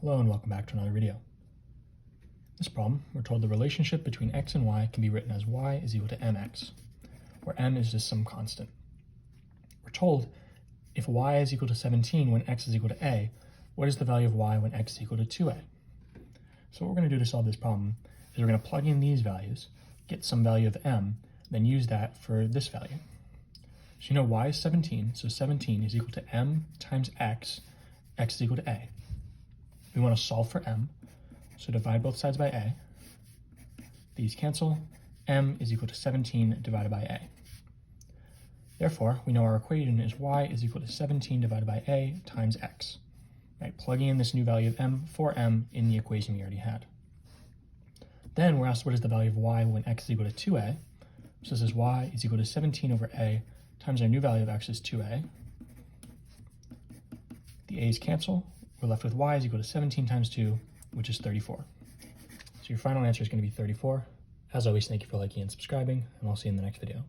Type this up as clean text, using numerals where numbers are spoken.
Hello and welcome back to another video. In this problem, we're told the relationship between x and y can be written as y is equal to mx, where m is just some constant. We're told if y is equal to 17 when x is equal to a, what is the value of y when x is equal to 2a? So what we're going to do to solve this problem is we're going to plug in these values, get some value of m, then use that for this value. So you know y is 17, so 17 is equal to m times x is equal to a. We want to solve for m, so divide both sides by a. These cancel. M is equal to 17 divided by a. Therefore, we know our equation is y is equal to 17 divided by a times x. Right, plugging in this new value of m for m in the equation we already had. Then we're asked what is the value of y when x is equal to 2a. So this is y is equal to 17 over a times our new value of x is 2a. The a's cancel. We're left with y is equal to 17 times 2, which is 34. So your final answer is going to be 34. As always, thank you for liking and subscribing, and I'll see you in the next video.